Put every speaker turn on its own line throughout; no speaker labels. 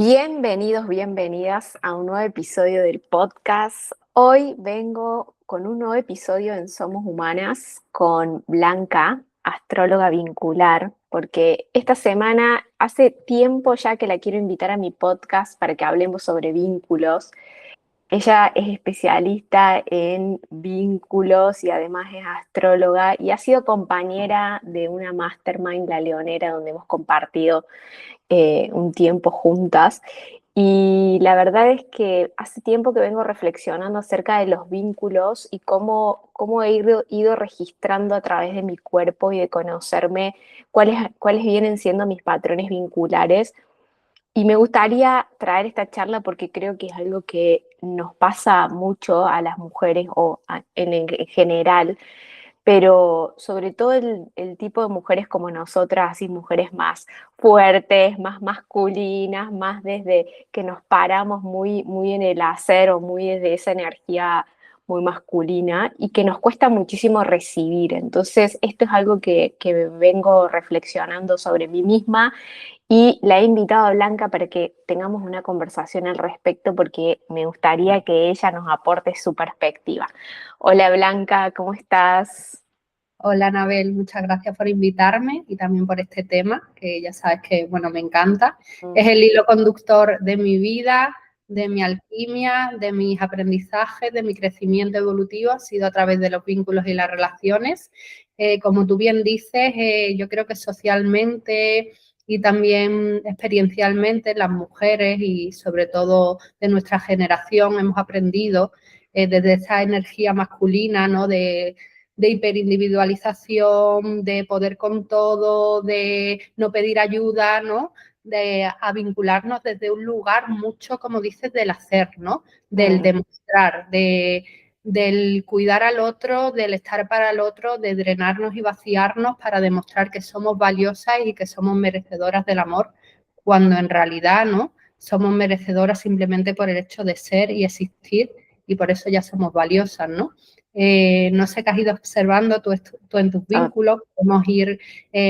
Bienvenidos, bienvenidas a un nuevo episodio del podcast. Hoy vengo con un nuevo episodio en Somos Humanas con Blanca, astróloga vincular, porque esta semana hace tiempo ya que la quiero invitar a mi podcast para que hablemos sobre vínculos. Ella es especialista en vínculos y además es astróloga y ha sido compañera de una mastermind, La Leonera, donde hemos compartido un tiempo juntas. Y la verdad es que hace tiempo que vengo reflexionando acerca de los vínculos y cómo he ido registrando a través de mi cuerpo y de conocerme cuáles vienen siendo mis patrones vinculares. Y me gustaría traer esta charla porque creo que es algo que nos pasa mucho a las mujeres en general, pero sobre todo el tipo de mujeres como nosotras, así mujeres más fuertes, más masculinas, más desde que nos paramos muy en el hacer o muy desde esa energía muy masculina y que nos cuesta muchísimo recibir. Entonces, esto es algo que vengo reflexionando sobre mí misma y la he invitado a Blanca para que tengamos una conversación al respecto porque me gustaría que ella nos aporte su perspectiva. Hola Blanca, ¿cómo estás?
Hola, Anabel, muchas gracias por invitarme y también por este tema, que ya sabes que, bueno, me encanta.
Mm.
Es el hilo conductor de mi vida, de mi alquimia, de mis aprendizajes, de mi crecimiento evolutivo, ha sido a través de los vínculos y las relaciones. Como tú bien dices, yo creo que socialmente y también experiencialmente las mujeres y sobre todo de nuestra generación hemos aprendido desde esa energía masculina, ¿no? De hiperindividualización, de poder con todo, de no pedir ayuda, ¿no? A vincularnos desde un lugar mucho, como dices, del hacer, ¿no? Del
Mm.
demostrar, del cuidar al otro, del estar para el otro, de drenarnos y vaciarnos para demostrar que somos valiosas y que somos merecedoras del amor, cuando en realidad, ¿no? Somos merecedoras simplemente por el hecho de ser y existir y por eso ya somos valiosas, ¿no? No sé qué has ido observando tú en tus
Ah,
vínculos, podemos ir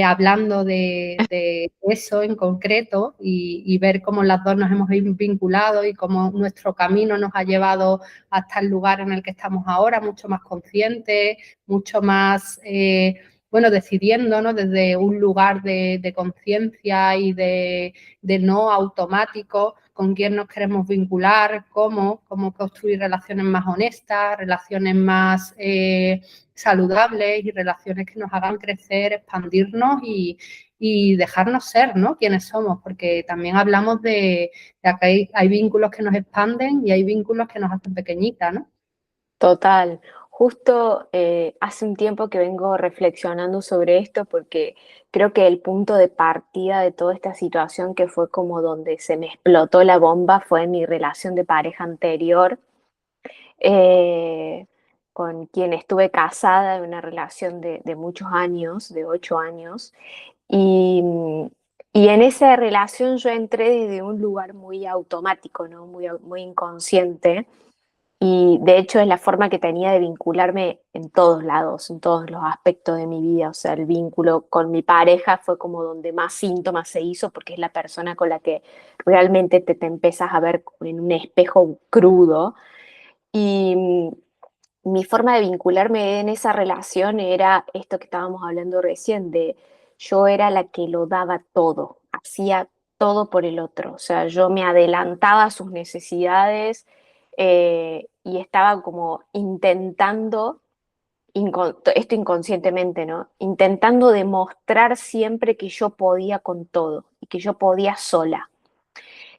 hablando de eso en concreto y ver cómo las dos nos hemos vinculado y cómo nuestro camino nos ha llevado hasta el lugar en el que estamos ahora, mucho más consciente, mucho más, bueno, decidiéndonos desde un lugar de conciencia y de no automático, con quién nos queremos vincular, cómo construir relaciones más honestas, relaciones más saludables y relaciones que nos hagan crecer, expandirnos y dejarnos ser, ¿no? Quienes somos, porque también hablamos de que hay vínculos que nos expanden y hay vínculos que nos hacen pequeñitas, ¿no?
total. Justo hace un tiempo que vengo reflexionando sobre esto porque creo que el punto de partida de toda esta situación que fue como donde se me explotó la bomba fue en mi relación de pareja anterior, eh, con quien estuve casada en una relación de muchos años, de 8 años. Y, y en esa relación yo entré desde un lugar muy automático, ¿no? Muy inconsciente. Y de hecho es la forma que tenía de vincularme en todos lados, en todos los aspectos de mi vida. O sea, el vínculo con mi pareja fue como donde más síntomas se hizo porque es la persona con la que realmente te empiezas a ver en un espejo crudo. Y mi forma de vincularme en esa relación era esto que estábamos hablando recién, de yo era la que lo daba todo, hacía todo por el otro, o sea, yo me adelantaba a sus necesidades y estaba como intentando, esto inconscientemente, ¿no? Intentando demostrar siempre que yo podía con todo y que yo podía sola.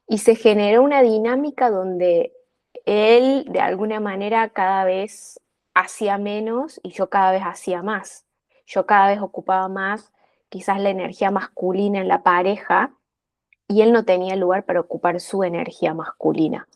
Y se generó una dinámica donde él de alguna manera cada vez hacía menos y yo cada vez hacía más. Yo cada vez ocupaba más quizás la energía masculina en la pareja y él no tenía lugar para ocupar su energía masculina.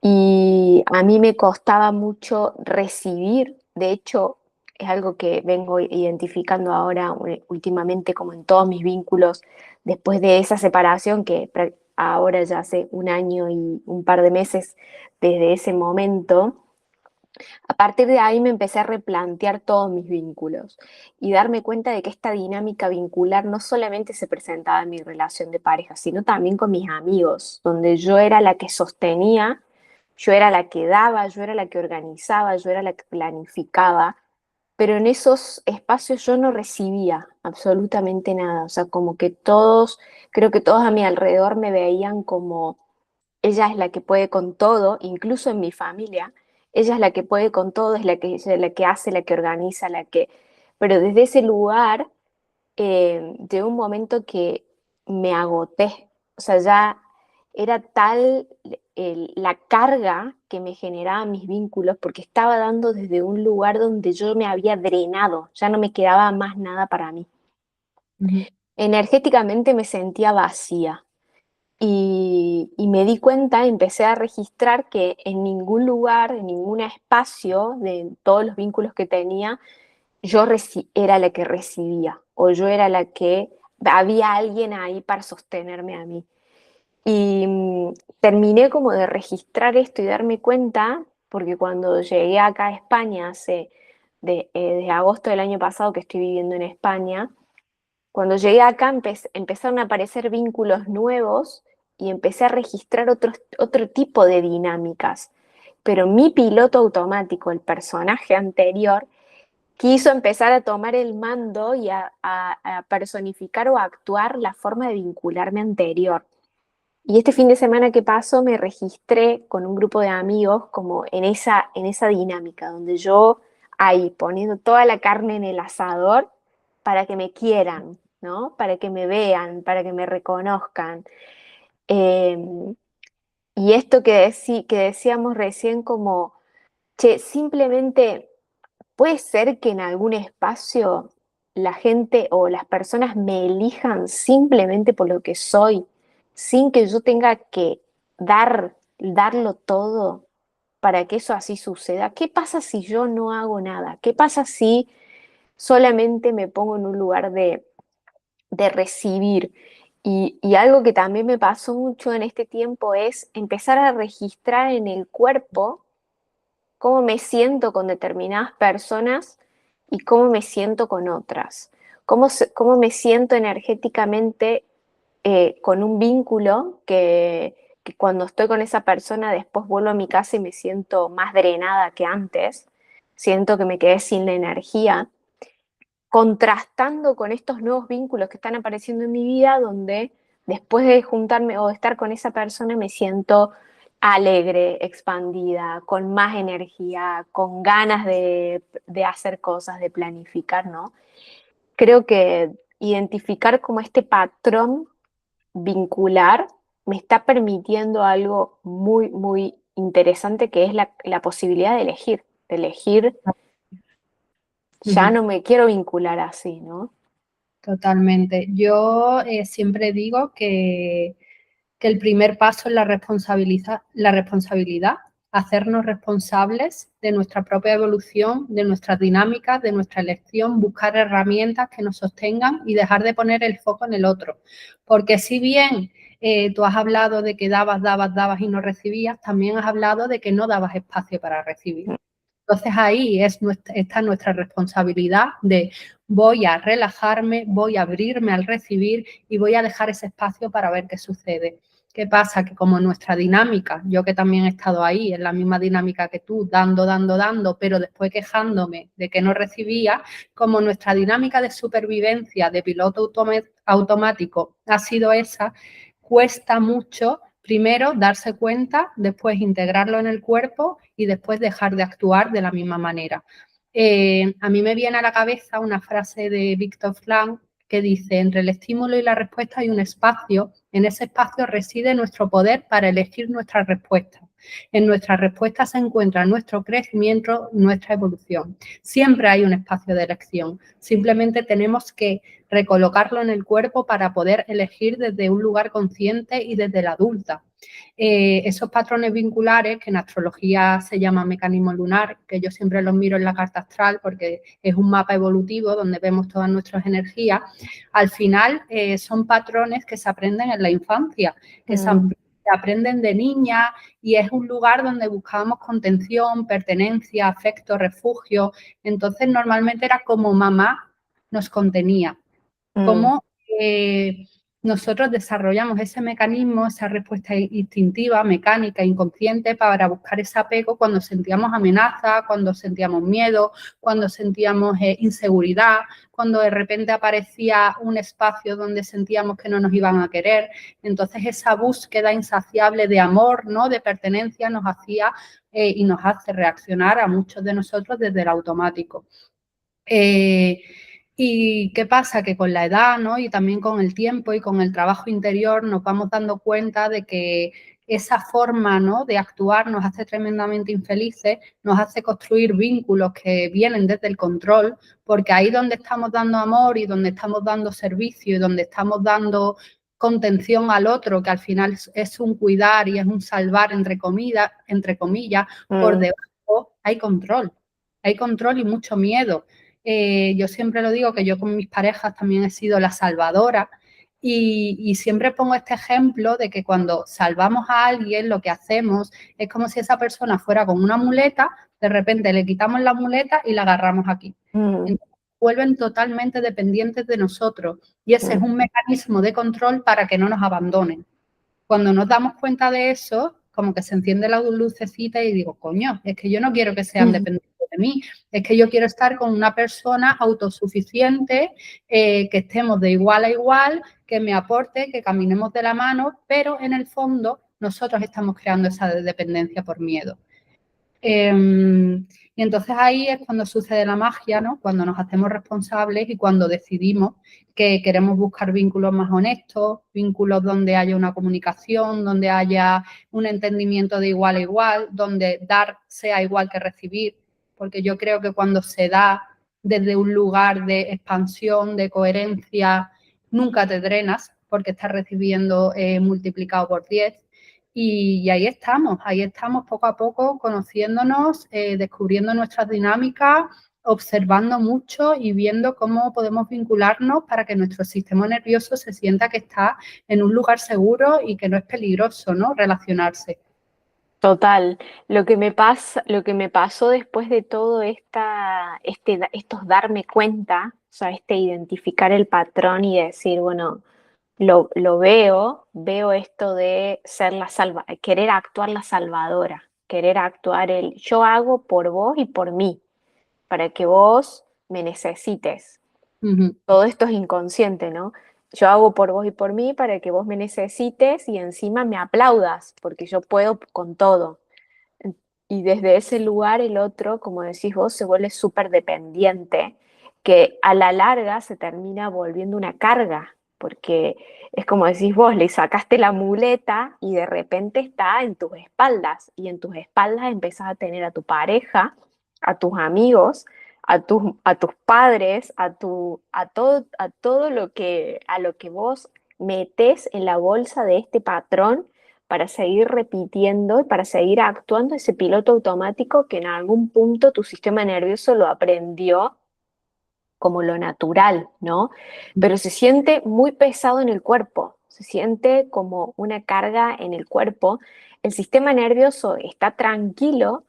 Y a mí me costaba mucho recibir, de hecho, es algo que vengo identificando ahora últimamente como en todos mis vínculos después de esa separación que ahora ya hace un año y un par de meses desde ese momento, A partir de ahí me empecé a replantear todos mis vínculos y darme cuenta de que esta dinámica vincular no solamente se presentaba en mi relación de pareja, sino también con mis amigos, donde yo era la que sostenía, yo era la que daba, yo era la que organizaba, yo era la que planificaba, pero en esos espacios yo no recibía absolutamente nada, o sea, como que todos, creo que todos a mi alrededor me veían como ella es la que puede con todo, incluso en mi familia, ella es la que puede con todo, es la que hace, la que organiza, la que... Pero desde ese lugar, de un momento que me agoté, o sea, ya era tal la carga que me generaban mis vínculos, porque estaba dando desde un lugar donde yo me había drenado, ya no me quedaba más nada para mí.
Ujú,
Energéticamente me sentía vacía. Y me di cuenta, empecé a registrar que en ningún lugar, en ningún espacio de todos los vínculos que tenía, yo era la que recibía o yo era la que había alguien ahí para sostenerme a mí. Y terminé como de registrar esto y darme cuenta, porque cuando llegué acá a España, desde agosto del año pasado que estoy viviendo en España, cuando llegué acá empezaron a aparecer vínculos nuevos y empecé a registrar otro tipo de dinámicas. Pero mi piloto automático, el personaje anterior, quiso empezar a tomar el mando y a personificar o a actuar la forma de vincularme anterior. Y este fin de semana que pasó me registré con un grupo de amigos como en esa dinámica, donde yo ahí poniendo toda la carne en el asador para que me quieran, ¿no? Para que me vean, para que me reconozcan. Eh, y esto que decíamos recién como, che, simplemente puede ser que en algún espacio la gente o las personas me elijan simplemente por lo que soy, sin que yo tenga que darlo todo para que eso así suceda. ¿Qué pasa si yo no hago nada? ¿Qué pasa si solamente me pongo en un lugar de recibir? Y algo que también me pasó mucho en este tiempo es empezar a registrar en el cuerpo cómo me siento con determinadas personas y cómo me siento con otras, cómo me siento energéticamente con un vínculo que cuando estoy con esa persona después vuelvo a mi casa y me siento más drenada que antes, siento que me quedé sin la energía, contrastando con estos nuevos vínculos que están apareciendo en mi vida, donde después de juntarme o de estar con esa persona me siento alegre, expandida, con más energía, con ganas de hacer cosas, de planificar, ¿no? Creo que identificar como este patrón vincular me está permitiendo algo muy, muy interesante que es la posibilidad de elegir, ya
ujú.
no me quiero vincular así, ¿no?
Totalmente. Yo siempre digo que el primer paso es la responsabilidad, hacernos responsables de nuestra propia evolución, de nuestras dinámicas, de nuestra elección, buscar herramientas que nos sostengan y dejar de poner el foco en el otro. Porque si bien tú has hablado de que dabas, dabas, dabas y no recibías, también has hablado de que no dabas espacio para recibir. Entonces ahí está nuestra responsabilidad de voy a relajarme, voy a abrirme al recibir y voy a dejar ese espacio para ver qué sucede. ¿Qué pasa? Que como nuestra dinámica, yo que también he estado ahí, en la misma dinámica que tú, dando, dando, dando, pero después quejándome de que no recibía, como nuestra dinámica de supervivencia de piloto automático ha sido esa, cuesta mucho primero darse cuenta, después integrarlo en el cuerpo y después dejar de actuar de la misma manera. A mí me viene a la cabeza una frase de Viktor Frankl que dice, entre el estímulo y la respuesta hay un espacio, en ese espacio reside nuestro poder para elegir nuestra respuesta. En nuestra respuesta se encuentra nuestro crecimiento, nuestra evolución. Siempre hay un espacio de elección, simplemente tenemos que recolocarlo en el cuerpo para poder elegir desde un lugar consciente y desde la adulta. Esos patrones vinculares, que en astrología se llama mecanismo lunar, que yo siempre los miro en la carta astral porque es un mapa evolutivo donde vemos todas nuestras energías, al final son patrones que se aprenden en la infancia, que se
Mm.
que aprenden de niña y es un lugar donde buscábamos contención, pertenencia, afecto, refugio. Entonces, normalmente era como mamá nos contenía, como nosotros desarrollamos ese mecanismo, esa respuesta instintiva, mecánica, inconsciente para buscar ese apego cuando sentíamos amenaza, cuando sentíamos miedo, cuando sentíamos inseguridad, cuando de repente aparecía un espacio donde sentíamos que no nos iban a querer. Entonces esa búsqueda insaciable de amor, ¿no?, de pertenencia nos hacía y nos hace reaccionar a muchos de nosotros desde el automático. ¿Y qué pasa? Que con la edad, ¿no?, y también con el tiempo y con el trabajo interior nos vamos dando cuenta de que esa forma, ¿no?, de actuar nos hace tremendamente infelices, nos hace construir vínculos que vienen desde el control, porque ahí donde estamos dando amor y donde estamos dando servicio y donde estamos dando contención al otro, que al final es un cuidar y es un salvar, entre comillas, por debajo hay control y mucho miedo. Yo siempre lo digo que yo con mis parejas también he sido la salvadora y siempre pongo este ejemplo de que cuando salvamos a alguien lo que hacemos es como si esa persona fuera con una muleta, de repente le quitamos la muleta y la agarramos aquí. Entonces, vuelven totalmente dependientes de nosotros y ese es un mecanismo de control para que no nos abandonen. Cuando nos damos cuenta de eso, como que se enciende la lucecita y digo, coño, es que yo no quiero que sean dependientes de mí, es que yo quiero estar con una persona autosuficiente, que estemos de igual a igual, que me aporte, que caminemos de la mano, pero en el fondo nosotros estamos creando esa dependencia por miedo. Y entonces ahí es cuando sucede la magia, ¿no?, cuando nos hacemos responsables y cuando decidimos que queremos buscar vínculos más honestos, vínculos donde haya una comunicación, donde haya un entendimiento de igual a igual, donde dar sea igual que recibir, porque yo creo que cuando se da desde un lugar de expansión, de coherencia, nunca te drenas porque estás recibiendo multiplicado por 10. Y ahí estamos poco a poco conociéndonos, descubriendo nuestras dinámicas, observando mucho y viendo cómo podemos vincularnos para que nuestro sistema nervioso se sienta que está en un lugar seguro y que no es peligroso, ¿no?, relacionarse.
Total, lo que me pasó después de todo estos darme cuenta, o sea, identificar el patrón y decir, bueno, lo veo esto de ser querer actuar la salvadora, querer actuar yo hago por vos y por mí, para que vos me necesites. Todo esto es inconsciente, ¿no? Yo hago por vos y por mí para que vos me necesites y encima me aplaudas, porque yo puedo con todo. Y desde ese lugar el otro, como decís vos, se vuelve súper dependiente, que a la larga se termina volviendo una carga, porque es como decís vos, le sacaste la muleta y de repente está en tus espaldas, y en tus espaldas empezás a tener a tu pareja, a tus amigos, a tus padres, a todo a lo que vos metés en la bolsa de este patrón para seguir repitiendo y para seguir actuando ese piloto automático que en algún punto tu sistema nervioso lo aprendió como lo natural, ¿no? Pero se siente muy pesado en el cuerpo, se siente como una carga en el cuerpo. El sistema nervioso está tranquilo,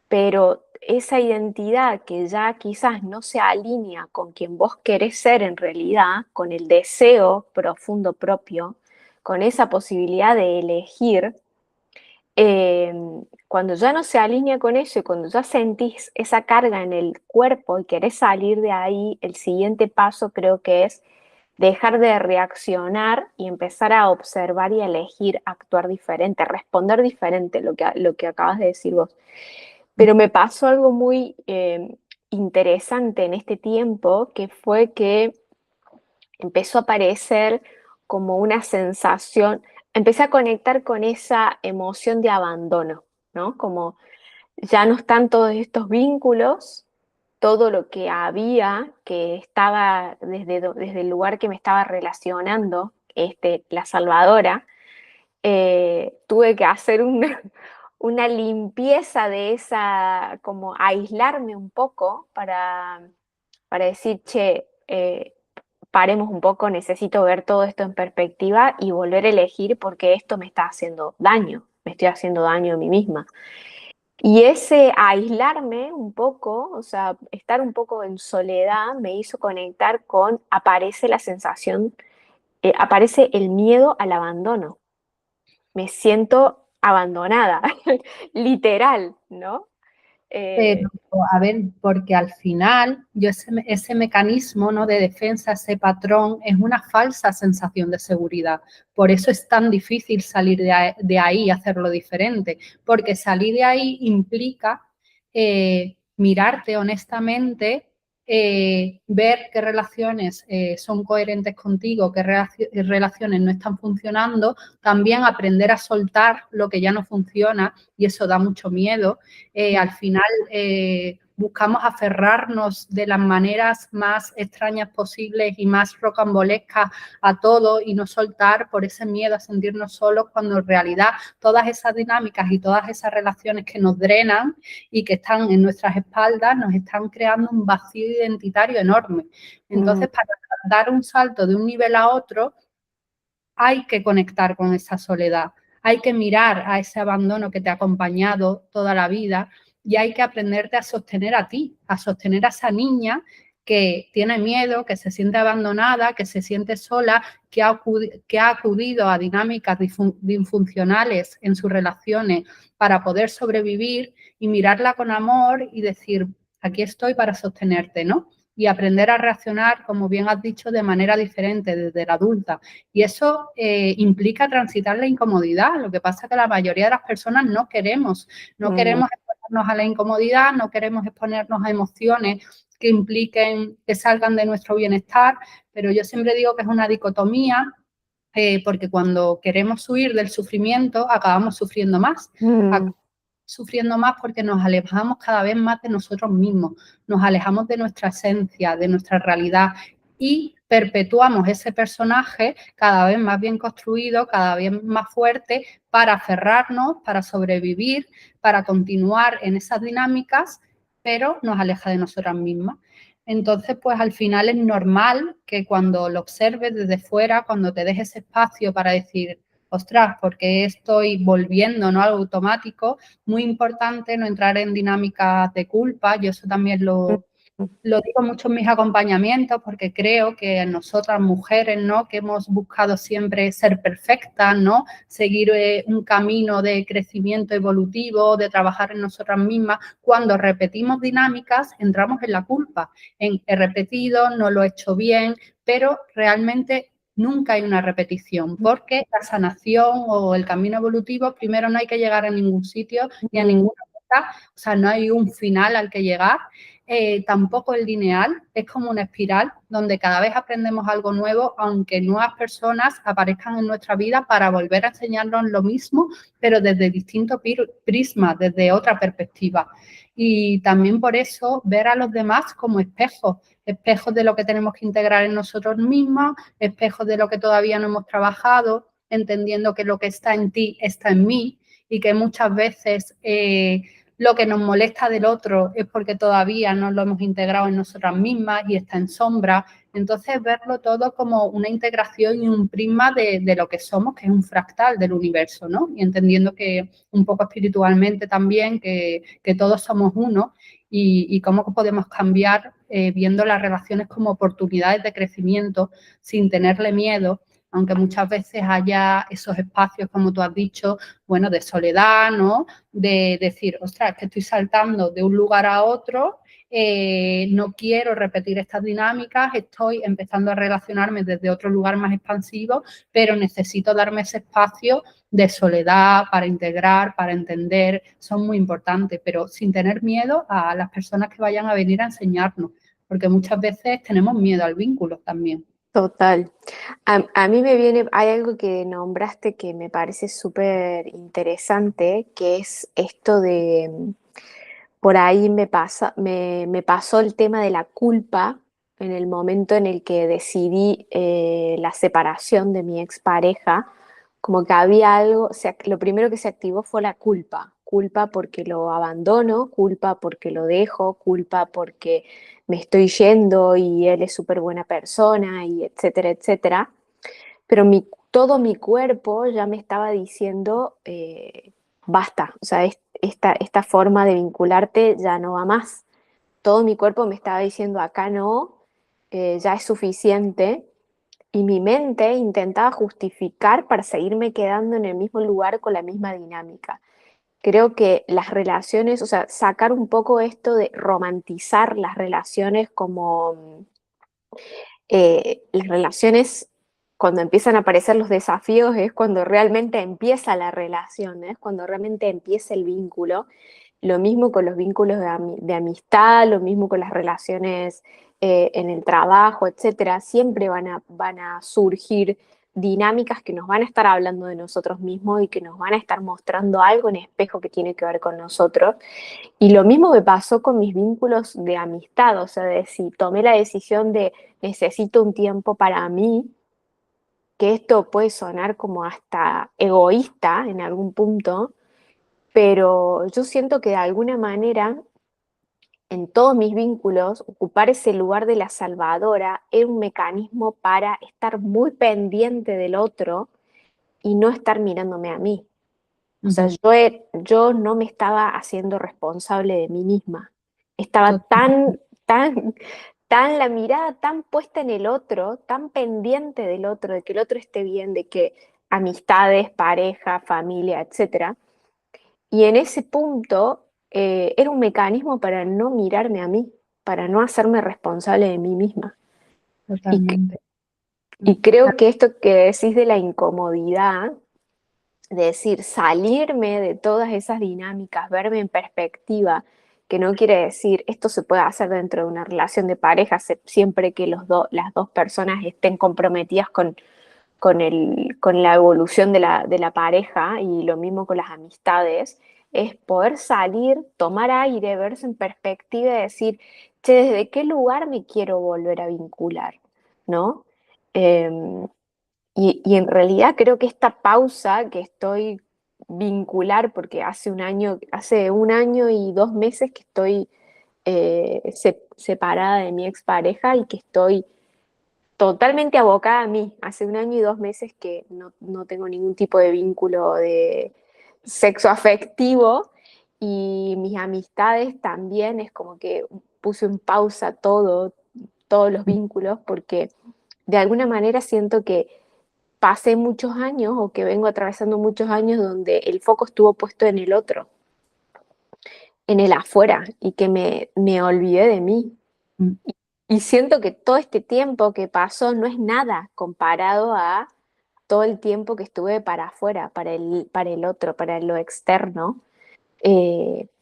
pero esa identidad que ya quizás no se alinea con quien vos querés ser en realidad, con el deseo profundo propio, con esa posibilidad de elegir, eh, cuando ya no se alinea con eso y cuando ya sentís esa carga en el cuerpo y querés salir de ahí, el siguiente paso creo que es dejar de reaccionar y empezar a observar y a elegir actuar diferente, responder diferente, lo que acabas de decir vos. Pero me pasó algo muy interesante en este tiempo, que fue que empezó a aparecer como una sensación, empecé a conectar con esa emoción de abandono, ¿no? Como ya no están todos estos vínculos, todo lo que había, que estaba desde el lugar que me estaba relacionando, la salvadora, tuve que hacer una limpieza de esa, como aislarme un poco para decir, che, paremos un poco, necesito ver todo esto en perspectiva y volver a elegir porque esto me está haciendo daño, me estoy haciendo daño a mí misma. Y ese aislarme un poco, o sea, estar un poco en soledad, me hizo conectar con, aparece la sensación, aparece el miedo al abandono. Me siento abandonada, literal, ¿no?
Pero,
Eh,
a ver, porque al final yo ese mecanismo, ¿no?, de defensa, ese patrón, es una falsa sensación de seguridad. Por eso es tan difícil salir de ahí y hacerlo diferente, porque salir de ahí implica mirarte honestamente, ver qué relaciones son coherentes contigo, qué relaciones no están funcionando, también aprender a soltar lo que ya no funciona, y eso da mucho miedo. Al final buscamos aferrarnos de las maneras más extrañas posibles y más rocambolescas a todo y no soltar por ese miedo a sentirnos solos, cuando en realidad todas esas dinámicas y todas esas relaciones que nos drenan y que están en nuestras espaldas nos están creando un vacío identitario enorme.
mm,
Entonces, para dar un salto de un nivel a otro, hay que conectar con esa soledad, hay que mirar a ese abandono que te ha acompañado toda la vida y hay que aprenderte a sostener a ti, a sostener a esa niña que tiene miedo, que se siente abandonada, que se siente sola, que ha acudido a dinámicas disfuncionales en sus relaciones para poder sobrevivir, y mirarla con amor y decir, aquí estoy para sostenerte, ¿no? Y aprender a reaccionar, como bien has dicho, de manera diferente desde la adulta. Y eso implica transitar la incomodidad. Lo que pasa es que la mayoría de las personas no
mm,
queremos exponernos a la incomodidad, no queremos exponernos a emociones que impliquen que salgan de nuestro bienestar, pero yo siempre digo que es una dicotomía, porque cuando queremos huir del sufrimiento acabamos sufriendo más.
mm,
Sufriendo más porque nos alejamos cada vez más de nosotros mismos, nos alejamos de nuestra esencia, de nuestra realidad, y perpetuamos ese personaje cada vez más bien construido, cada vez más fuerte, para aferrarnos, para sobrevivir, para continuar en esas dinámicas, pero nos aleja de nosotras mismas. Entonces, pues al final es normal que cuando lo observes desde fuera, cuando te dejes espacio para decir, ostras, porque estoy volviendo, ¿no?, al automático. Muy importante no entrar en dinámicas de culpa. Yo eso también
mm,
lo digo mucho en mis acompañamientos, porque creo que nosotras mujeres, ¿no?, que hemos buscado siempre ser perfectas, ¿no?, seguir un camino de crecimiento evolutivo, de trabajar en nosotras mismas, cuando repetimos dinámicas entramos en la culpa, en he repetido, no lo he hecho bien, pero realmente nunca hay una repetición, porque la sanación o el camino evolutivo, primero, no hay que llegar a ningún sitio ni a
mm,
ninguna meta, o sea, no hay un final al que llegar. Tampoco el lineal, es como una espiral donde cada vez aprendemos algo nuevo, aunque nuevas personas aparezcan en nuestra vida para volver a enseñarnos lo mismo, pero desde distintos prismas, desde otra perspectiva. Y también por eso ver a los demás como espejos, espejos de lo que tenemos que integrar en nosotros mismos, espejos de lo que todavía no hemos trabajado, entendiendo que lo que está en ti está en mí, y que muchas veces lo que nos molesta del otro es porque todavía no lo hemos integrado en nosotras mismas y está en sombra. Entonces, verlo todo como una integración y un prisma de lo que somos, que es un fractal del universo, ¿no? Y entendiendo que un poco espiritualmente también, que todos somos uno, y cómo podemos cambiar viendo las relaciones como oportunidades de crecimiento sin tenerle miedo, aunque muchas veces haya esos espacios, como tú has dicho, bueno, de soledad, ¿no?, de decir, ostras, que estoy saltando de un lugar a otro, no quiero repetir estas dinámicas, estoy empezando a relacionarme desde otro lugar más expansivo, pero necesito darme ese espacio de soledad para integrar, para entender, son muy importantes, pero sin tener miedo a las personas que vayan a venir a enseñarnos, porque muchas veces tenemos miedo al vínculo también.
total. A mí me viene, hay algo que nombraste que me parece súper interesante, que es esto de, por ahí me pasó el tema de la culpa en el momento en el que decidí la separación de mi expareja, como que había algo, lo primero que se activó fue la culpa, culpa porque lo abandono, culpa porque lo dejo, culpa porque me estoy yendo y él es súper buena persona y etcétera, etcétera. Pero todo mi cuerpo ya me estaba diciendo, basta, o sea, esta forma de vincularte ya no va más. Todo mi cuerpo me estaba diciendo, acá no, ya es suficiente. Y mi mente intentaba justificar para seguirme quedando en el mismo lugar con la misma dinámica. Creo que las relaciones, o sea, sacar un poco esto de romantizar las relaciones como las relaciones, cuando empiezan a aparecer los desafíos, es cuando realmente empieza la relación, es cuando realmente empieza el vínculo. Lo mismo con los vínculos de amistad, lo mismo con las relaciones en el trabajo, etcétera. Siempre van a surgir dinámicas que nos van a estar hablando de nosotros mismos y que nos van a estar mostrando algo en espejo que tiene que ver con nosotros. Y lo mismo me pasó con mis vínculos de amistad, o sea, de si tomé la decisión de necesito un tiempo para mí, que esto puede sonar como hasta egoísta en algún punto, pero yo siento que de alguna manera en todos mis vínculos ocupar ese lugar de la salvadora era un mecanismo para estar muy pendiente del otro y no estar mirándome a mí. O sea, yo no me estaba haciendo responsable de mí misma. Estaba tan la mirada tan puesta en el otro, tan pendiente del otro, de que el otro esté bien, de que amistades, pareja, familia, etcétera. Y en ese punto era un mecanismo para no mirarme a mí, para no hacerme responsable de mí misma. Y,
Totalmente.
y creo que esto que decís de la incomodidad, de decir, salirme de todas esas dinámicas, verme en perspectiva, que no quiere decir esto se puede hacer dentro de una relación de pareja siempre que las dos personas estén comprometidas con la evolución de la pareja y lo mismo con las amistades, es poder salir, tomar aire, verse en perspectiva y decir, che, ¿desde qué lugar me quiero volver a vincular? ¿No? Em, y en realidad creo que esta pausa que estoy vincular, porque hace un año y 2 meses que estoy separada de mi expareja y que estoy totalmente abocada a mí. Hace un año y 2 meses que no tengo ningún tipo de vínculo de sexo afectivo y mis amistades también es como que puse en pausa todos los vínculos porque de alguna manera siento que pasé muchos años o que vengo atravesando muchos años donde el foco estuvo puesto en el otro, en el afuera, y que me olvidé de mí. Y siento que todo este tiempo que pasó no es nada comparado a todo el tiempo que estuve para afuera, para el otro, para lo externo,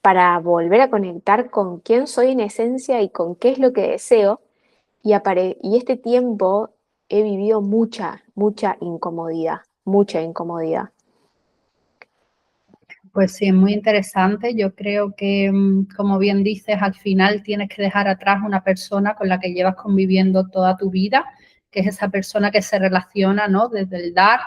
para volver a conectar con quién soy en esencia y con qué es lo que deseo. Y este tiempo he vivido mucha incomodidad, mucha incomodidad.
Pues sí, es muy interesante. Yo creo que, como bien dices, al final tienes que dejar atrás una persona con la que llevas conviviendo toda tu vida, que es esa persona que se relaciona, ¿no? Desde el dar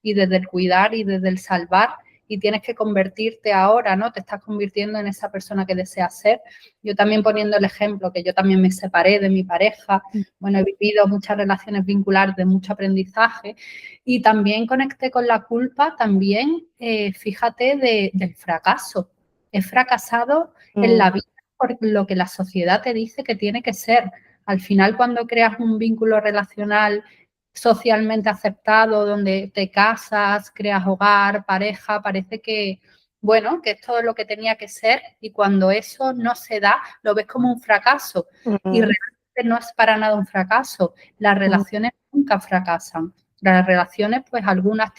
y desde el cuidar y desde el salvar. Y tienes que convertirte ahora, ¿no? Te estás convirtiendo en esa persona que deseas ser. Yo también poniendo el ejemplo, que yo también me separé de mi pareja. Bueno, he vivido muchas relaciones vinculares de mucho aprendizaje y también conecté con la culpa, también, fíjate, del fracaso. He fracasado en la vida por lo que la sociedad te dice que tiene que ser. Al final, cuando creas un vínculo relacional socialmente aceptado, donde te casas, creas hogar, pareja, parece que, bueno, que es todo lo que tenía que ser y cuando eso no se da, lo ves como un fracaso. Y realmente no es para nada un fracaso. Las relaciones nunca fracasan. Las relaciones, pues algunas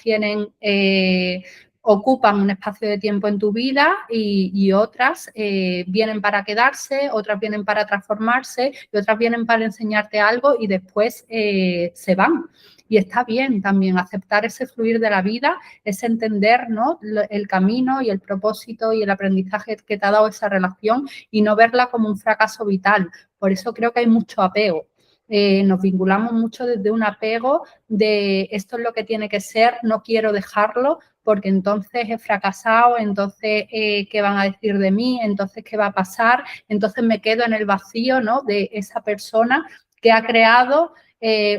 ocupan un espacio de tiempo en tu vida y otras vienen para quedarse, otras vienen para transformarse y otras vienen para enseñarte algo y después se van. Y está bien también aceptar ese fluir de la vida, ese entender, ¿no? El camino y el propósito y el aprendizaje que te ha dado esa relación y no verla como un fracaso vital. Por eso creo que hay mucho apego. nos vinculamos mucho desde un apego de esto es lo que tiene que ser, no quiero dejarlo porque entonces he fracasado, entonces ¿qué van a decir de mí? Entonces ¿qué va a pasar? Entonces me quedo en el vacío, ¿no?, de esa persona que ha creado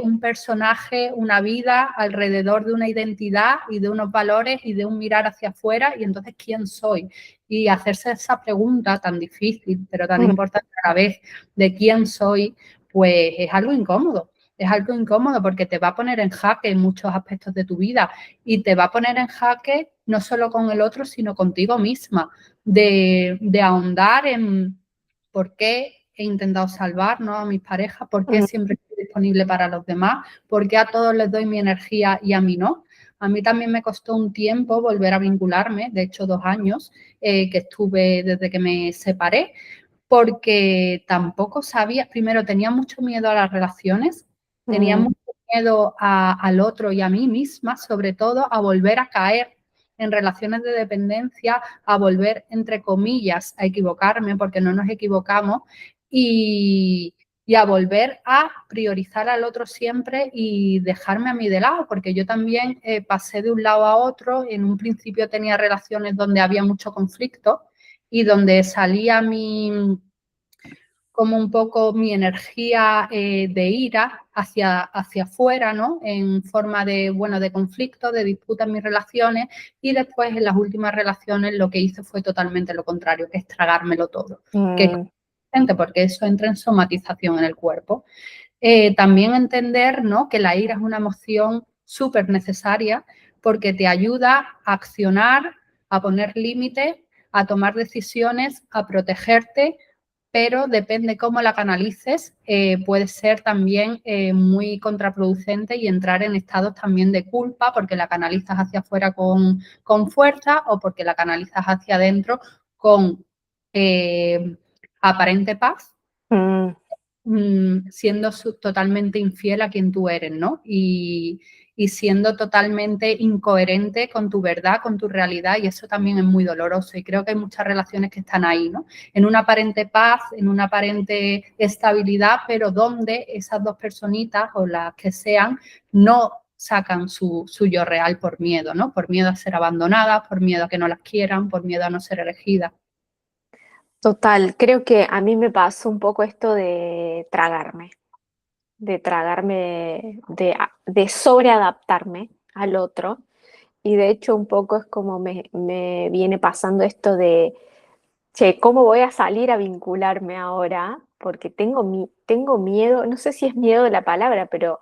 un personaje, una vida alrededor de una identidad y de unos valores y de un mirar hacia afuera y entonces ¿quién soy? Y hacerse esa pregunta tan difícil pero tan
Mm,
importante a la vez de quién soy, pues es algo incómodo. Es algo incómodo porque te va a poner en jaque en muchos aspectos de tu vida y te va a poner en jaque no solo con el otro, sino contigo misma, de ahondar en por qué he intentado salvar, ¿no?, a mis parejas, por qué
mm,
siempre estoy disponible para los demás, por qué a todos les doy mi energía y a mí no. A mí también me costó un tiempo volver a vincularme, de hecho 2 años que estuve desde que me separé, porque tampoco sabía, primero tenía mucho miedo a las relaciones, tenía
mm,
mucho miedo al otro y a mí misma, sobre todo, a volver a caer en relaciones de dependencia, a volver, entre comillas, a equivocarme, porque no nos equivocamos, y, y a volver a priorizar al otro siempre y dejarme a mí de lado, porque yo también pasé de un lado a otro. En un principio tenía relaciones donde había mucho conflicto y donde salía como un poco mi energía de ira hacia afuera, ¿no?, en forma de, bueno, de conflicto, de disputa en mis relaciones, y después en las últimas relaciones lo que hice fue totalmente lo contrario, que es tragármelo todo, que es
mm,
consciente porque eso entra en somatización en el cuerpo. También entender, ¿no?, que la ira es una emoción súper necesaria porque te ayuda a accionar, a poner límites, a tomar decisiones, a protegerte, pero depende cómo la canalices, puede ser también muy contraproducente y entrar en estados también de culpa porque la canalizas hacia afuera con fuerza o porque la canalizas hacia adentro con aparente paz,
mm.
siendo totalmente infiel a quien tú eres, ¿no? Y siendo totalmente incoherente con tu verdad, con tu realidad, y eso también es muy doloroso. Y creo que hay muchas relaciones que están ahí, ¿no? En una aparente paz, en una aparente estabilidad, pero donde esas dos personitas o las que sean no sacan su yo real por miedo, ¿no? Por miedo a ser abandonadas, por miedo a que no las quieran, por miedo a no ser elegidas.
Total, creo que a mí me pasó un poco esto de tragarme, de sobreadaptarme al otro. Y de hecho un poco es como me viene pasando esto de, che, ¿cómo voy a salir a vincularme ahora? Porque tengo miedo, no sé si es miedo la palabra, pero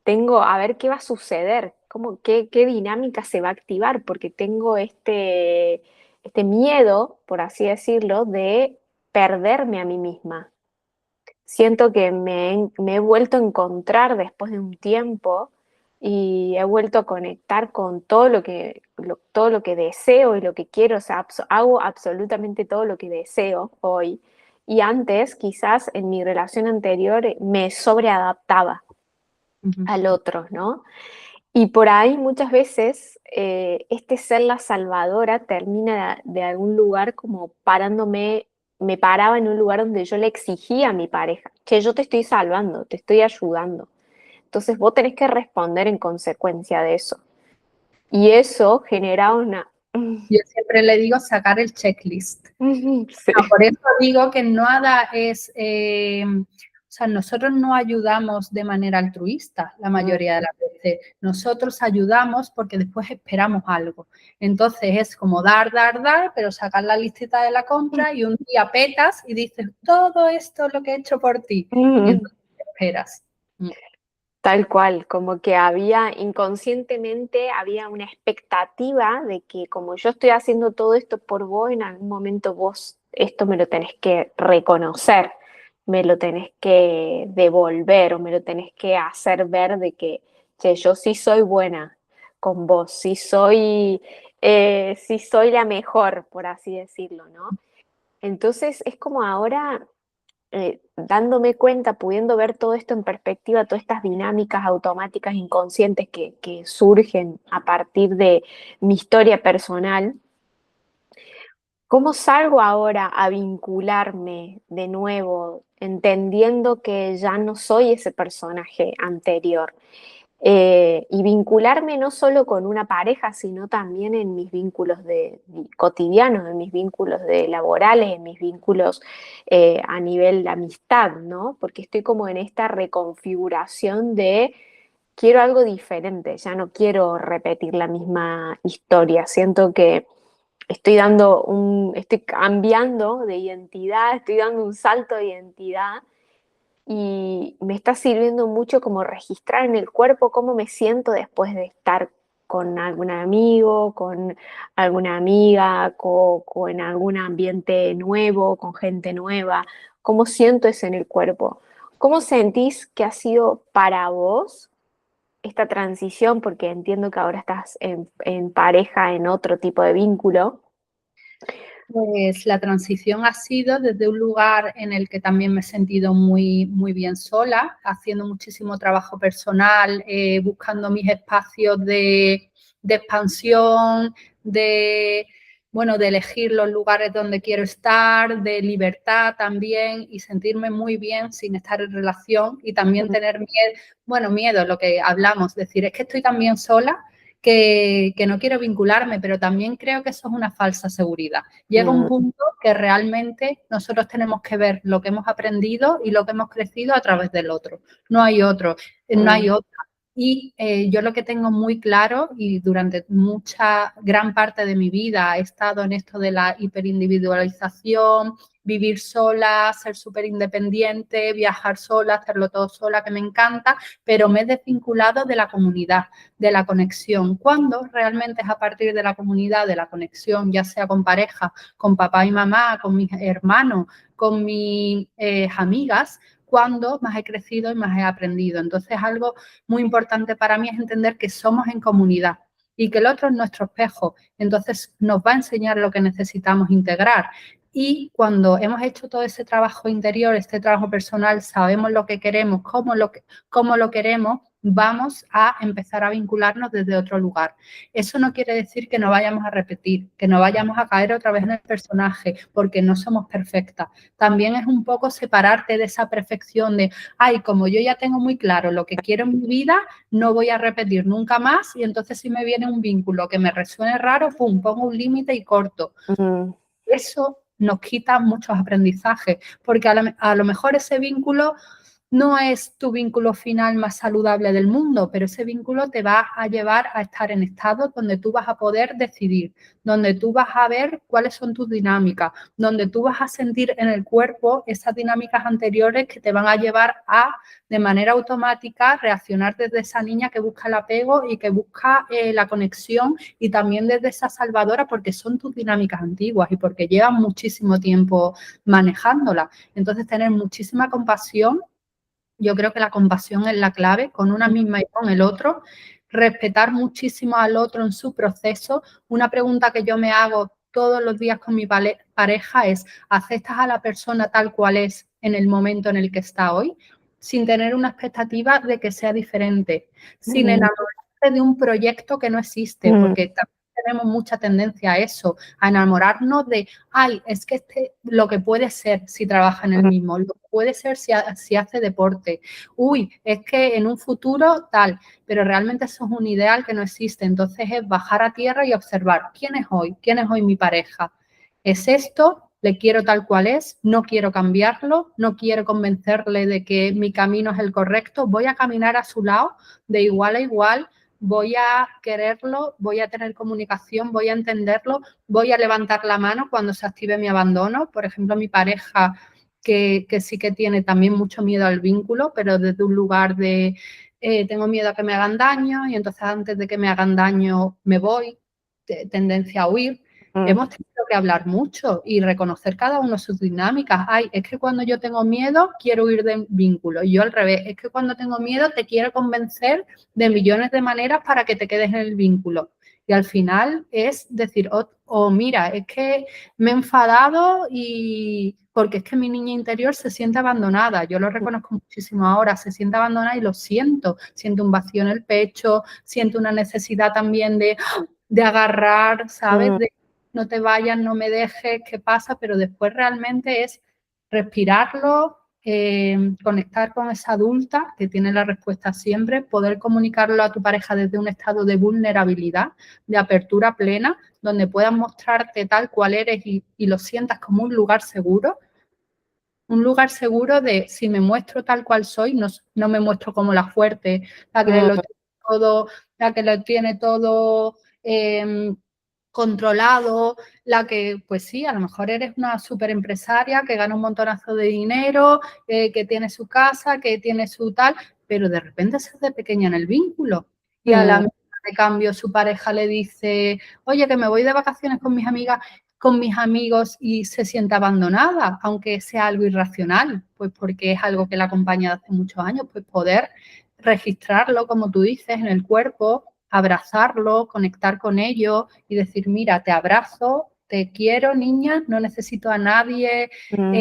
tengo a ver qué va a suceder, qué dinámica se va a activar, porque tengo este miedo, por así decirlo, de perderme a mí misma. Siento que me he vuelto a encontrar después de un tiempo y he vuelto a conectar con todo lo que deseo y lo que quiero. O sea, hago absolutamente todo lo que deseo hoy. Y antes, quizás en mi relación anterior, me sobreadaptaba
Ujú.
al otro, ¿no? Y por ahí muchas veces este ser la salvadora termina de algún lugar como parándome, me paraba en un lugar donde yo le exigía a mi pareja, que yo te estoy salvando, te estoy ayudando. Entonces vos tenés que responder en consecuencia de eso. Y eso genera una...
Yo siempre le digo sacar el checklist.
Sí.
No, por eso digo que nada es, o sea, nosotros no ayudamos de manera altruista la
Mm,
mayoría de las veces. Nosotros ayudamos porque después esperamos algo. Entonces es como dar, pero sacar la listita de la compra y un día petas y dices, todo esto es lo que he hecho por ti. Y
mm.
entonces esperas.
Tal cual, como que había inconscientemente, había una expectativa de que como yo estoy haciendo todo esto por vos, en algún momento vos esto me lo tenés que reconocer, me lo tenés que devolver o me lo tenés que hacer ver de que, che, yo sí soy buena con vos, sí soy la mejor, por así decirlo, ¿no? Entonces es como ahora dándome cuenta, pudiendo ver todo esto en perspectiva, todas estas dinámicas automáticas inconscientes que surgen a partir de mi historia personal, ¿Cómo salgo ahora a vincularme de nuevo, entendiendo que ya no soy ese personaje anterior? Y vincularme no solo con una pareja, sino también en mis vínculos cotidianos, en mis vínculos laborales, en mis vínculos a nivel de amistad, ¿no? Porque estoy como en esta reconfiguración de quiero algo diferente, ya no quiero repetir la misma historia. Siento que estoy cambiando de identidad, estoy dando un salto de identidad y me está sirviendo mucho como registrar en el cuerpo cómo me siento después de estar con algún amigo, con alguna amiga, con algún ambiente nuevo, con gente nueva. ¿Cómo siento eso en el cuerpo? ¿Cómo sentís que ha sido para vos esta transición? Porque entiendo que ahora estás en pareja, en otro tipo de vínculo.
Pues la transición ha sido desde un lugar en el que también me he sentido muy, muy bien sola, haciendo muchísimo trabajo personal, buscando mis espacios de expansión, de, bueno, de elegir los lugares donde quiero estar, de libertad también y sentirme muy bien sin estar en relación y también tener miedo, bueno, miedo, lo que hablamos, decir, es que estoy también sola que no quiero vincularme, pero también creo que eso es una falsa seguridad. Llega un
Mm,
punto que realmente nosotros tenemos que ver lo que hemos aprendido y lo que hemos crecido a través del otro. No hay otro, no hay
mm,
otra. Y yo lo que tengo muy claro y durante gran parte de mi vida he estado en esto de la hiperindividualización, vivir sola, ser súper independiente, viajar sola, hacerlo todo sola, que me encanta, pero me he desvinculado de la comunidad, de la conexión. Cuando realmente es a partir de la comunidad, de la conexión, ya sea con pareja, con papá y mamá, con mis hermanos, con mis amigas, cuando más he crecido y más he aprendido. Entonces, algo muy importante para mí es entender que somos en comunidad y que el otro es nuestro espejo. Entonces, nos va a enseñar lo que necesitamos integrar. Y cuando hemos hecho todo ese trabajo interior, este trabajo personal, sabemos lo que queremos, cómo lo queremos, vamos a empezar a vincularnos desde otro lugar. Eso no quiere decir que no vayamos a repetir, que no vayamos a caer otra vez en el personaje, porque no somos perfectas. También es un poco separarte de esa perfección de, ay, como yo ya tengo muy claro lo que quiero en mi vida, no voy a repetir nunca más y entonces si me viene un vínculo que me resuene raro, pum, pongo un límite y corto.
mm,
Eso nos quita muchos aprendizajes, porque a lo mejor ese vínculo no es tu vínculo final más saludable del mundo, pero ese vínculo te va a llevar a estar en estados donde tú vas a poder decidir, donde tú vas a ver cuáles son tus dinámicas, donde tú vas a sentir en el cuerpo esas dinámicas anteriores que te van a llevar a, de manera automática, reaccionar desde esa niña que busca el apego y que busca la conexión y también desde esa salvadora porque son tus dinámicas antiguas y porque llevan muchísimo tiempo manejándolas. Entonces, tener muchísima compasión. Yo creo que la compasión es la clave con una misma y con el otro, respetar muchísimo al otro en su proceso. Una pregunta que yo me hago todos los días con mi pareja es, ¿aceptas a la persona tal cual es en el momento en el que está hoy? Sin tener una expectativa de que sea diferente, sin
mm,
enamorarse de un proyecto que no existe,
mm,
porque también tenemos mucha tendencia a eso, a enamorarnos de, ay, es que lo que puede ser si trabaja en el
mm,
mismo, lo que puede ser si hace deporte, uy, es que en un futuro tal, pero realmente eso es un ideal que no existe, entonces es bajar a tierra y observar, quién es hoy mi pareja? ¿Es esto? ¿Le quiero tal cual es? ¿No quiero cambiarlo? ¿No quiero convencerle de que mi camino es el correcto? ¿Voy a caminar a su lado de igual a igual? ¿Voy a quererlo? ¿Voy a tener comunicación? ¿Voy a entenderlo? ¿Voy a levantar la mano cuando se active mi abandono? Por ejemplo, mi pareja que sí que tiene también mucho miedo al vínculo, pero desde un lugar de tengo miedo a que me hagan daño y entonces antes de que me hagan daño me voy, tendencia a huir.
mm,
Hemos tenido que hablar mucho y reconocer cada uno sus dinámicas. Ay, es que cuando yo tengo miedo quiero huir de vínculo. Y yo al revés, es que cuando tengo miedo te quiero convencer de millones de maneras para que te quedes en el vínculo. Y al final es decir, mira, es que me he enfadado y porque es que mi niña interior se siente abandonada. Yo lo reconozco muchísimo ahora, se siente abandonada y lo siento. Siento un vacío en el pecho, siento una necesidad también de agarrar, ¿sabes?
mm,
no te vayas, no me dejes, ¿qué pasa? Pero después realmente es respirarlo, conectar con esa adulta que tiene la respuesta siempre, poder comunicarlo a tu pareja desde un estado de vulnerabilidad, de apertura plena, donde puedas mostrarte tal cual eres y lo sientas como un lugar seguro de si me muestro tal cual soy, no me muestro como la fuerte, la que lo
Mm,
tiene todo, la que lo tiene todo controlado, la que, pues sí, a lo mejor eres una súper empresaria que gana un montonazo de dinero, que tiene su casa, que tiene su tal, pero de repente se hace pequeña en el vínculo. Y a la
mm,
mitad de cambio su pareja le dice, oye, que me voy de vacaciones con mis amigas, con mis amigos y se siente abandonada, aunque sea algo irracional, pues porque es algo que la acompaña de hace muchos años, pues poder registrarlo, como tú dices, en el cuerpo, abrazarlo, conectar con ello y decir, mira, te abrazo, te quiero, niña, no necesito a nadie
mm,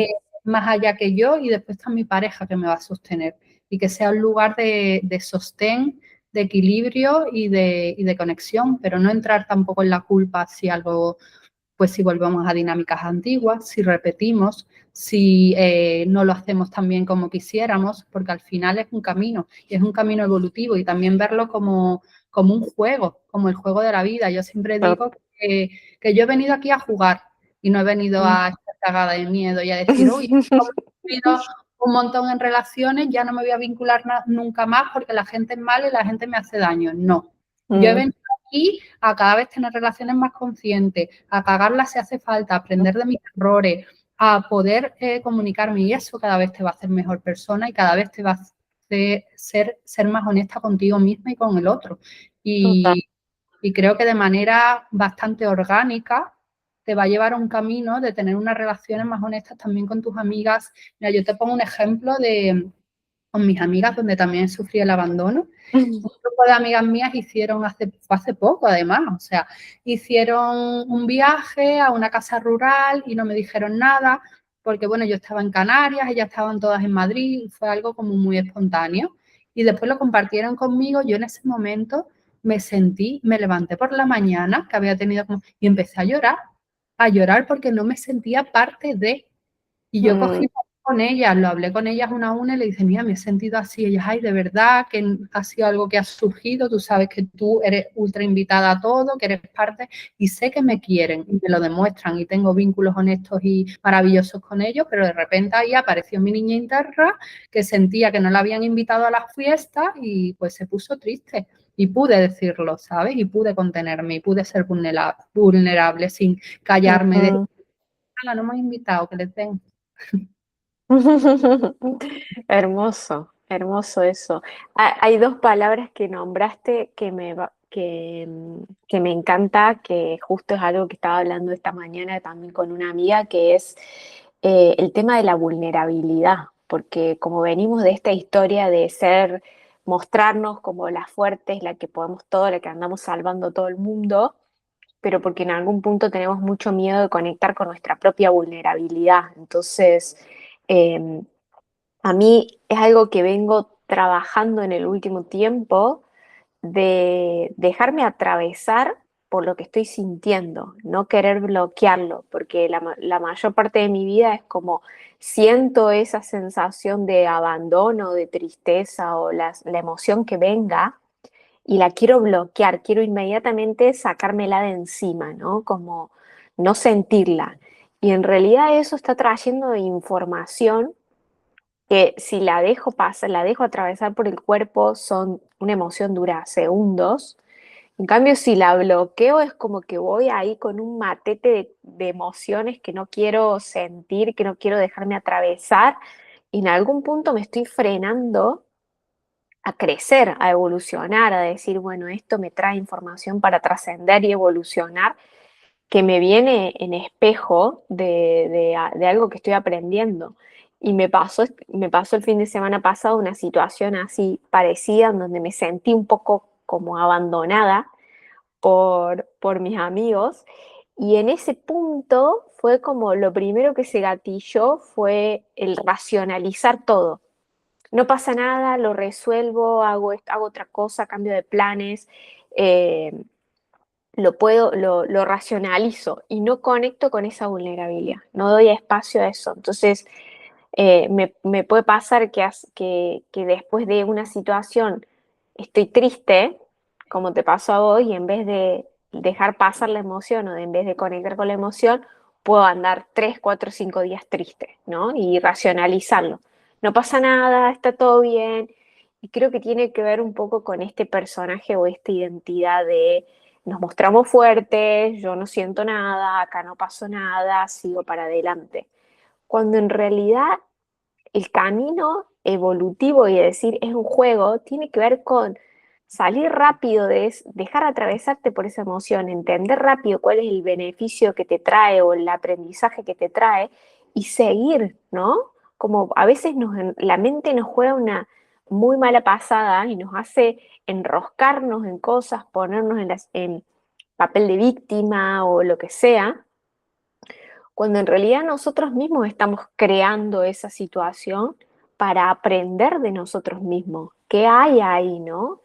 más allá que yo y después está mi pareja que me va a sostener y que sea un lugar de sostén, de equilibrio y de conexión, pero no entrar tampoco en la culpa si algo pues si volvemos a dinámicas antiguas, si repetimos, si no lo hacemos tan bien como quisiéramos, porque al final es un camino y es un camino evolutivo y también verlo como un juego, como el juego de la vida. Yo siempre
to-
digo que yo he venido aquí a jugar y no he venido
mm.
a estar cagada de miedo y a decir, uy, como he vivido un montón en relaciones, ya no me voy a vincular nunca más porque la gente es mala y la gente me hace daño. No, yo he
Mm,
venido aquí a cada vez tener relaciones más conscientes, a cagarlas si hace falta, a aprender de mis errores, a poder comunicarme y eso cada vez te va a hacer mejor persona y cada vez te va a hacer ser más honesta contigo misma y con el otro.
total.
Y creo que de manera bastante orgánica te va a llevar a un camino de tener unas relaciones más honestas también con tus amigas. Mira, yo te pongo un ejemplo de con mis amigas donde también sufrí el abandono. Un grupo de amigas mías hicieron fue hace poco además, o sea, hicieron un viaje a una casa rural y no me dijeron nada, porque bueno, yo estaba en Canarias, ellas estaban todas en Madrid, y fue algo como muy espontáneo. Y después lo compartieron conmigo, yo en ese momento me levanté por la mañana, que había tenido como, y empecé a llorar porque no me sentía parte de, y yo
Mm,
cogí con ellas, lo hablé con ellas una a una y le dije, mira, me he sentido así. Ellas, ay, de verdad, que ha sido algo que ha surgido, tú sabes que tú eres ultra invitada a todo, que eres parte, y sé que me quieren y me lo demuestran y tengo vínculos honestos y maravillosos con ellos, pero de repente ahí apareció mi niña interna que sentía que no la habían invitado a las fiestas y pues se puso triste. Y pude decirlo, ¿sabes? Y pude contenerme y pude ser vulnerable sin callarme de,
mm.
no me han invitado, que les den.
Hermoso, hermoso eso. Hay dos palabras que nombraste que me encanta, que justo es algo que estaba hablando esta mañana también con una amiga, que es el tema de la vulnerabilidad, porque como venimos de esta historia de mostrarnos como las fuertes, la que podemos todo, la que andamos salvando a todo el mundo, pero porque en algún punto tenemos mucho miedo de conectar con nuestra propia vulnerabilidad. Entonces, eh, a mí es algo que vengo trabajando en el último tiempo, de dejarme atravesar por lo que estoy sintiendo, no querer bloquearlo, porque la mayor parte de mi vida es como siento esa sensación de abandono, de tristeza o la emoción que venga y la quiero bloquear, quiero inmediatamente sacármela de encima, ¿no? Como no sentirla. Y en realidad eso está trayendo información que si la dejo pasar, la dejo atravesar por el cuerpo, una emoción dura segundos. En cambio, si la bloqueo, es como que voy ahí con un matete de emociones que no quiero sentir, que no quiero dejarme atravesar, y en algún punto me estoy frenando a crecer, a evolucionar, a decir, bueno, esto me trae información para trascender y evolucionar, que me viene en espejo de algo que estoy aprendiendo. Y me pasó el fin de semana pasado una situación así parecida, en donde me sentí un poco como abandonada por mis amigos. Y en ese punto fue como lo primero que se gatilló fue el racionalizar todo. No pasa nada, lo resuelvo, hago otra cosa, cambio de planes. eh, lo racionalizo y no conecto con esa vulnerabilidad, no doy espacio a eso. Entonces, me puede pasar que después de una situación estoy triste, como te pasó a vos, y en vez de dejar pasar la emoción o en vez de conectar con la emoción, puedo andar 3, 4, 5 días triste, ¿no? Y racionalizarlo. No pasa nada, está todo bien. Y creo que tiene que ver un poco con este personaje o esta identidad de nos mostramos fuertes, yo no siento nada, acá no pasó nada, sigo para adelante. Cuando en realidad el camino evolutivo y de decir es un juego tiene que ver con salir rápido dejar atravesarte por esa emoción, entender rápido cuál es el beneficio que te trae o el aprendizaje que te trae y seguir, ¿no? Como a veces la mente nos juega una muy mala pasada y nos hace enroscarnos en cosas, ponernos en papel de víctima o lo que sea, cuando en realidad nosotros mismos estamos creando esa situación para aprender de nosotros mismos. ¿Qué hay ahí, no?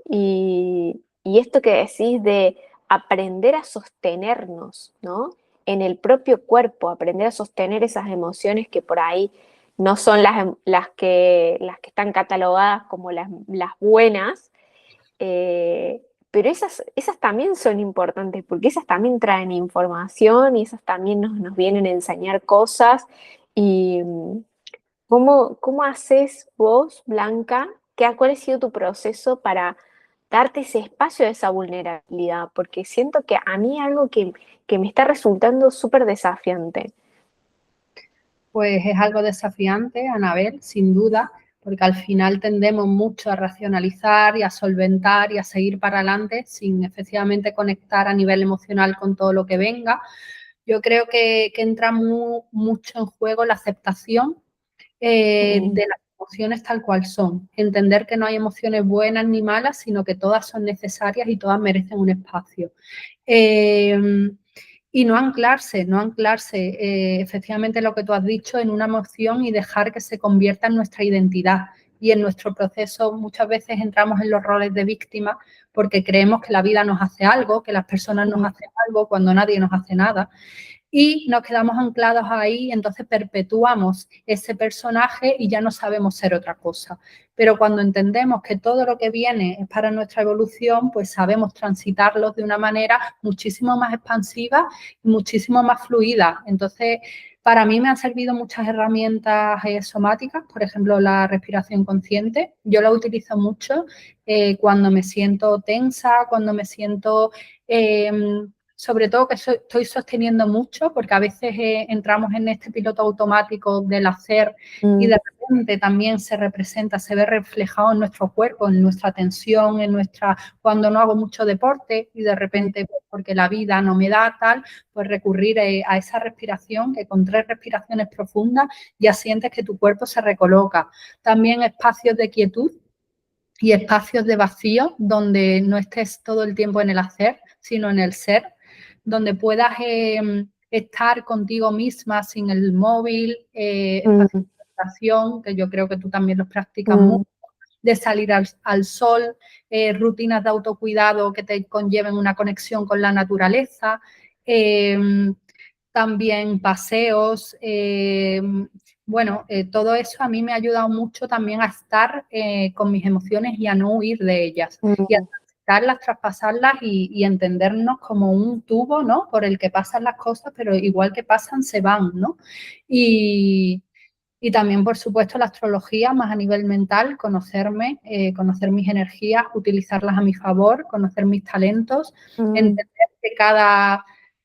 Y esto que decís de aprender a sostenernos, ¿no? En el propio cuerpo, aprender a sostener esas emociones que por ahí no son las que están catalogadas como las buenas, pero esas también son importantes porque esas también traen información y esas también nos vienen a enseñar cosas. Y ¿cómo haces vos, Blanca? ¿Cuál ha sido tu proceso para darte ese espacio de esa vulnerabilidad? Porque siento que a mí algo que me está resultando súper desafiante.
Pues es algo desafiante, Anabel, sin duda, porque al final tendemos mucho a racionalizar y a solventar y a seguir para adelante sin efectivamente conectar a nivel emocional con todo lo que venga. Yo creo que entra mucho en juego la aceptación
Mm,
de las emociones tal cual son. Entender que no hay emociones buenas ni malas, sino que todas son necesarias y todas merecen un espacio. Eh, y no anclarse efectivamente lo que tú has dicho en una emoción y dejar que se convierta en nuestra identidad. Y en nuestro proceso muchas veces entramos en los roles de víctima porque creemos que la vida nos hace algo, que las personas nos
mm,
hacen algo cuando nadie nos hace nada y nos quedamos anclados ahí, entonces perpetuamos ese personaje y ya no sabemos ser otra cosa. Pero cuando entendemos que todo lo que viene es para nuestra evolución, pues sabemos transitarlos de una manera muchísimo más expansiva y muchísimo más fluida. Entonces, para mí me han servido muchas herramientas somáticas, por ejemplo, la respiración consciente. Yo la utilizo mucho cuando me siento tensa, cuando me siento sobre todo que estoy sosteniendo mucho, porque a veces entramos en este piloto automático del hacer y de
mm,
repente también se representa, se ve reflejado en nuestro cuerpo, en nuestra tensión, cuando no hago mucho deporte y de
mm,
repente, pues, porque la vida no me da tal, pues recurrir a esa respiración, que con 3 respiraciones profundas ya sientes que tu cuerpo se recoloca. También espacios de quietud y espacios de vacío donde no estés todo el tiempo en el hacer, sino en el ser, donde puedas estar contigo misma sin el móvil, espacios
mm,
de meditación, que yo creo que tú también los practicas mucho,
mm,
de salir al sol, rutinas de autocuidado que te conlleven una conexión con la naturaleza, eh, también paseos, bueno, todo eso a mí me ha ayudado mucho también a estar con mis emociones y a no huir de ellas y a
mm,
transitarlas, traspasarlas y entendernos como un tubo, ¿no? Por el que pasan las cosas, pero igual que pasan, se van, ¿no? Y, y también, por supuesto, la astrología más a nivel mental, conocerme, conocer mis energías, utilizarlas a mi favor, conocer mis talentos,
mm,
entender que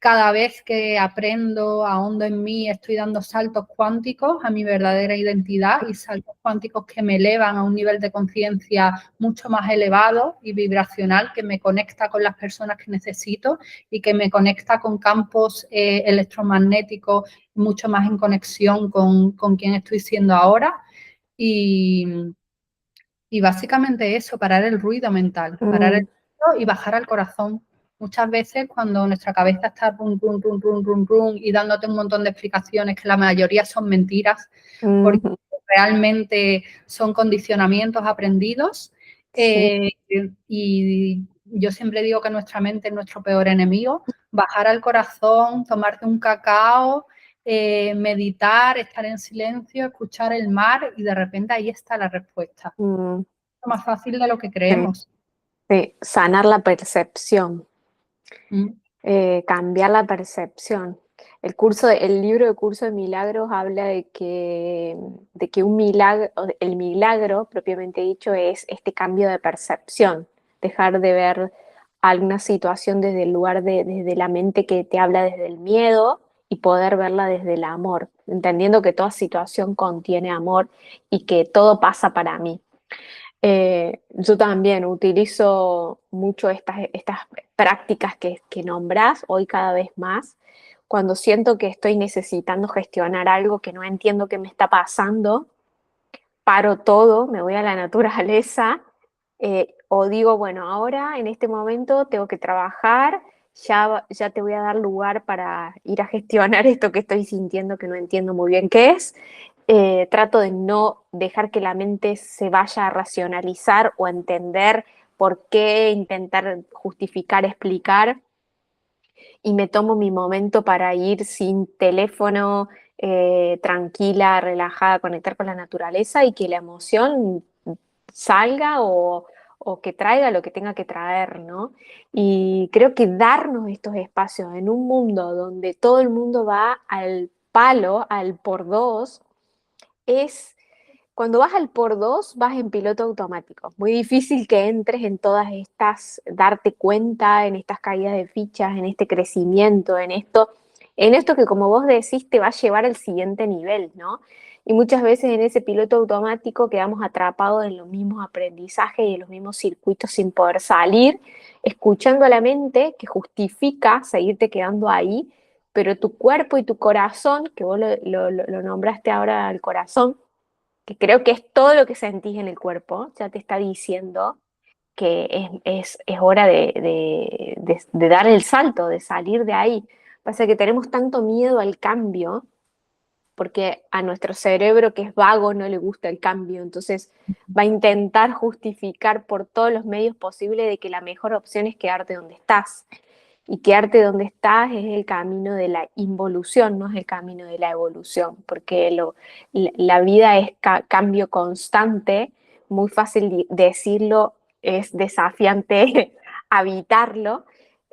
cada vez que aprendo, ahondo en mí, estoy dando saltos cuánticos a mi verdadera identidad y saltos cuánticos que me elevan a un nivel de conciencia mucho más elevado y vibracional que me conecta con las personas que necesito y que me conecta con campos electromagnéticos mucho más en conexión con quien estoy siendo ahora. Y, y básicamente eso, parar el ruido mental, parar el
mm,
ruido y bajar al corazón. Muchas veces cuando nuestra cabeza está rum, rum, rum, rum, rum, rum, y dándote un montón de explicaciones que la mayoría son mentiras, porque
mm,
realmente son condicionamientos aprendidos
sí.
y yo siempre digo que nuestra mente es nuestro peor enemigo, bajar al corazón, tomarte un cacao, meditar, estar en silencio, escuchar el mar y de repente ahí está la respuesta.
Mm,
Es más fácil de lo que
sí,
creemos.
sí. Sanar la percepción,
Mm.
cambiar la percepción. El libro de Curso de Milagros habla de que un milagro, el milagro propiamente dicho es este cambio de percepción, dejar de ver alguna situación desde el lugar desde la mente que te habla desde el miedo y poder verla desde el amor, entendiendo que toda situación contiene amor y que todo pasa para mí. Yo también utilizo mucho estas prácticas que nombrás hoy cada vez más. Cuando siento que estoy necesitando gestionar algo que no entiendo qué me está pasando, paro todo, me voy a la naturaleza, o digo, bueno, ahora en este momento tengo que trabajar, ya te voy a dar lugar para ir a gestionar esto que estoy sintiendo que no entiendo muy bien qué es. Trato de no dejar que la mente se vaya a racionalizar o a entender por qué, intentar justificar, explicar, y me tomo mi momento para ir sin teléfono, tranquila, relajada, conectar con la naturaleza y que la emoción salga o que traiga lo que tenga que traer, ¿no? Y creo que darnos estos espacios en un mundo donde todo el mundo va al palo, al por dos, es cuando vas al por dos, vas en piloto automático. Muy difícil que entres en todas estas, darte cuenta, en estas caídas de fichas, en este crecimiento, en esto que como vos decís te va a llevar al siguiente nivel, ¿no? Y muchas veces en ese piloto automático quedamos atrapados en los mismos aprendizajes y en los mismos circuitos sin poder salir, escuchando a la mente que justifica seguirte quedando ahí, pero tu cuerpo y tu corazón, que vos lo nombraste ahora al corazón, que creo que es todo lo que sentís en el cuerpo, ya te está diciendo que es hora de dar el salto, de salir de ahí. Pasa que tenemos tanto miedo al cambio, porque a nuestro cerebro que es vago no le gusta el cambio, entonces va a intentar justificar por todos los medios posibles de que la mejor opción es quedarte donde estás. Y quedarte donde estás es el camino de la involución, no es el camino de la evolución, porque la vida es cambio constante, muy fácil decirlo, es desafiante habitarlo,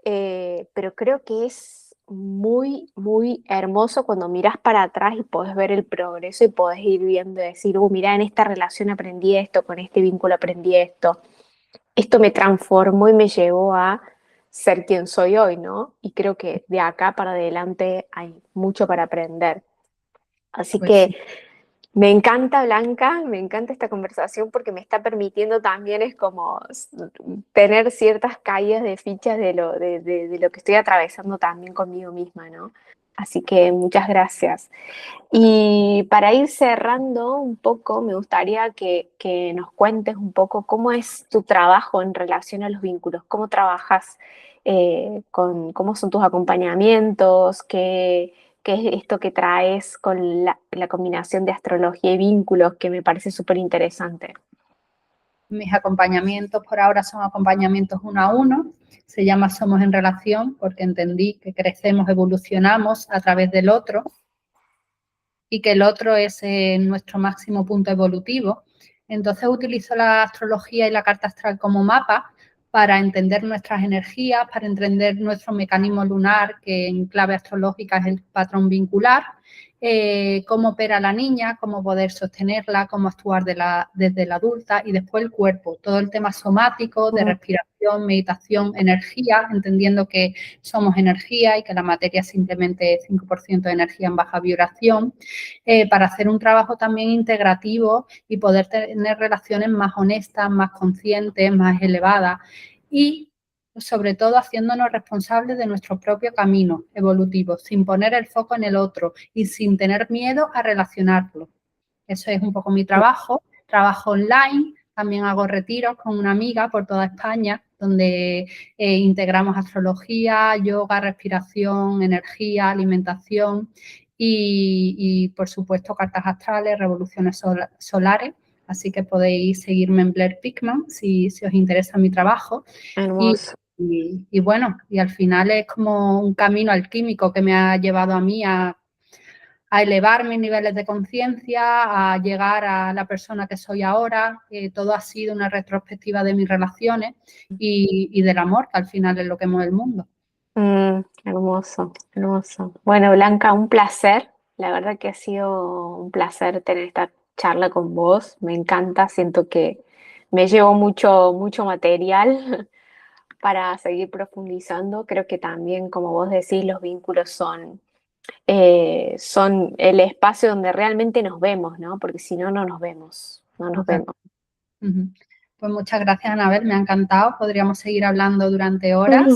pero creo que es muy, muy hermoso cuando miras para atrás y podés ver el progreso y podés ir viendo y decir, mira, en esta relación aprendí esto, con este vínculo aprendí esto me transformó y me llevó a ser quien soy hoy, ¿no? Y creo que de acá para adelante hay mucho para aprender. Así
Pues
que
sí.
me encanta, Blanca, me encanta esta conversación porque me está permitiendo también es como tener ciertas caídas de fichas de lo que estoy atravesando también conmigo misma, ¿no? Así que muchas gracias. Y para ir cerrando un poco, me gustaría que nos cuentes un poco cómo es tu trabajo en relación a los vínculos, cómo trabajas, cómo son tus acompañamientos, qué es esto que traes con la combinación de astrología y vínculos, que me parece súper interesante.
Mis acompañamientos por ahora son acompañamientos uno a uno. Se llama Somos en Relación porque entendí que crecemos, evolucionamos a través del otro y que el otro es nuestro máximo punto evolutivo. Entonces utilizo la astrología y la carta astral como mapa para entender nuestras energías, para entender nuestro mecanismo lunar, que en clave astrológica es el patrón vincular, cómo opera la niña, cómo poder sostenerla, cómo actuar desde la adulta y después el cuerpo, todo el tema somático, de respiración, meditación, energía, entendiendo que somos energía y que la materia es simplemente 5% de energía en baja vibración, para hacer un trabajo también integrativo y poder tener relaciones más honestas, más conscientes, más elevadas y sobre todo haciéndonos responsables de nuestro propio camino evolutivo, sin poner el foco en el otro y sin tener miedo a relacionarlo. Eso es un poco mi trabajo. Trabajo online, también hago retiros con una amiga por toda España, donde integramos astrología, yoga, respiración, energía, alimentación y por supuesto, cartas astrales, revoluciones solares Así que podéis seguirme en Blair Pickman si os interesa mi trabajo. Y,
Hermoso.
y bueno, y al final es como un camino alquímico que me ha llevado a mí a elevar mis niveles de conciencia, a llegar a la persona que soy ahora. Todo ha sido una retrospectiva de mis relaciones y del amor, que al final es lo que mueve el mundo.
Hermoso, hermoso. Bueno, Blanca, un placer. La verdad que ha sido un placer tener esta charla con vos. Me encanta, siento que me llevo mucho, mucho material para seguir profundizando. Creo que también, como vos decís, los vínculos son el espacio donde realmente nos vemos, ¿no? Porque si no, no nos vemos, no nos
Total.
vemos.
Ujú. Pues muchas gracias, Anabel, me ha encantado. Podríamos seguir hablando durante horas.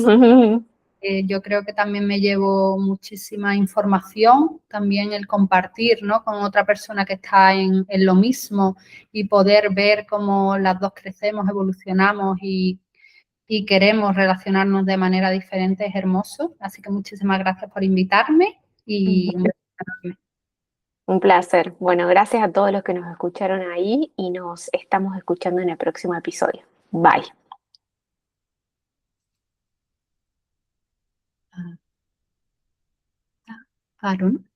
Yo creo que también me llevo muchísima información, también el compartir, ¿no?, con otra persona que está en lo mismo y poder ver cómo las dos crecemos, evolucionamos y queremos relacionarnos de manera diferente es hermoso. Así que muchísimas gracias por invitarme y un beso enorme.
Un placer. Bueno, gracias a todos los que nos escucharon ahí y nos estamos escuchando en el próximo episodio. Bye.
Aaron.